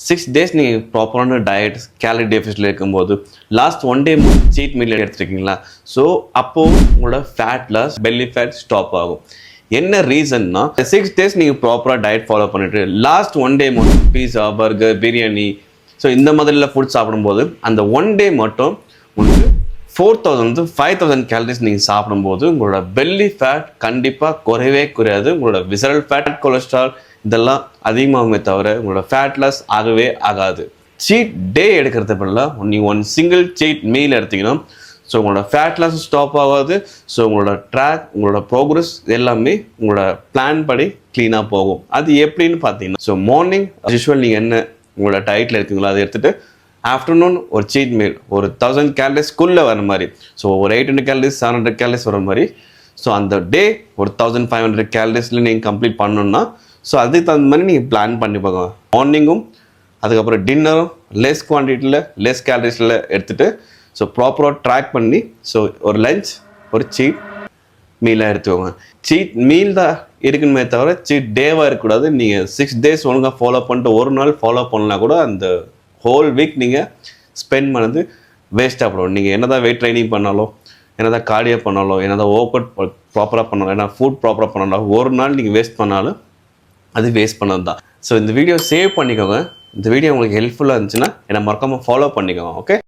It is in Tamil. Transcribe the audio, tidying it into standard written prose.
6 days நீங்கள் ப்ராப்பரான டயட் கேலரி டெஃபிசிட்டில் இருக்கும்போது லாஸ்ட் 1 day சீட் மீல் எடுத்துருக்கீங்களா? ஸோ அப்போது உங்களோட fat loss belly fat stop ஆகும். என்ன ரீசன்னா 6 days நீங்கள் ப்ராப்பராக டயட் ஃபாலோ பண்ணிட்டு லாஸ்ட் 1 day மட்டும் பீஸா பர்கர் பிரியாணி ஸோ இந்த மாதிரிலாம் ஃபுட் சாப்பிடும்போது அந்த 1 day மட்டும் உங்களுக்கு 4000 to 5000 கேலரிஸ் நீங்கள் சாப்பிடும்போது உங்களோட பெல்லி ஃபேட் கண்டிப்பாக குறையவே குறையாது. உங்களோட விசரல் ஃபேட் கொலஸ்ட்ரால் இதெல்லாம் அதிகமாகுமே தவிர உங்களோட ஃபேட் லாஸ் ஆகவே ஆகாது. சீட் டே எடுக்கிறது பதிலாக நீங்கள் ஒன் சிங்கிள் சீட் மீல் எடுத்தீங்கன்னா ஸோ உங்களோட ஃபேட் லாஸ் ஸ்டாப் ஆகாது. ஸோ உங்களோட ட்ராக் உங்களோட ப்ரோக்ரஸ் எல்லாமே உங்களோட பிளான் படி க்ளீனாக போகும். அது எப்படின்னு பார்த்தீங்கன்னா ஸோ மார்னிங் யூஸ்வல் நீங்கள் என்ன உங்களோட டயட்டில் இருக்குங்களோ அதை எடுத்துகிட்டு ஆஃப்டர்நூன் ஒரு சீட் மீல் ஒரு 1000 கேலரிஸ்க்குள்ளே வர மாதிரி ஸோ ஒரு 800 கேலரிஸ் 700 கேலரிஸ் வர மாதிரி ஸோ அந்த டே ஒரு 1500 கேலரிஸில் நீங்கள் கம்ப்ளீட் பண்ணணுன்னா ஸோ அதுக்கு தகுந்த மாதிரி நீங்கள் பிளான் பண்ணி பார்க்கலாம். மார்னிங்கும் அதுக்கப்புறம் டின்னரும் லெஸ் குவான்டிட்டியில் லெஸ் கேலரிஸில் எடுத்துகிட்டு ஸோ ப்ராப்பராக ட்ராக் பண்ணி ஸோ ஒரு லஞ்ச் ஒரு சீட் மீலாக எடுத்துக்கோங்க. சீட் மீல் தான் இருக்குமே தவிர சீட் டேவாக இருக்கக்கூடாது. நீங்கள் 6 days ஒழுங்காக ஃபாலோ பண்ணிட்டு ஒரு நாள் ஃபாலோ பண்ணலாம் கூட அந்த ஹோல் வீக் நீங்கள் ஸ்பெண்ட் பண்ணது வேஸ்ட்டாக போடும். நீங்கள் என்ன தான் வெயிட் ட்ரைனிங் பண்ணாலும் என்ன தான் கார்டியோ பண்ணாலும் என்ன தான் ஒர்க் அவுட் ப்ராப்பராக பண்ணாலும் ஏன்னா ஃபுட் ப்ராப்பராக பண்ணாலும் ஒரு நாள் நீங்கள் வேஸ்ட் பண்ணாலும் அது வேஸ்ட் பண்ணது தான். ஸோ இந்த வீடியோ சேவ் பண்ணிக்கோங்க. இந்த வீடியோ உங்களுக்கு ஹெல்ப்ஃபுல்லாக இருந்துச்சுன்னா என்னை மறக்காமல் ஃபாலோ பண்ணிக்கோங்க. ஓகே.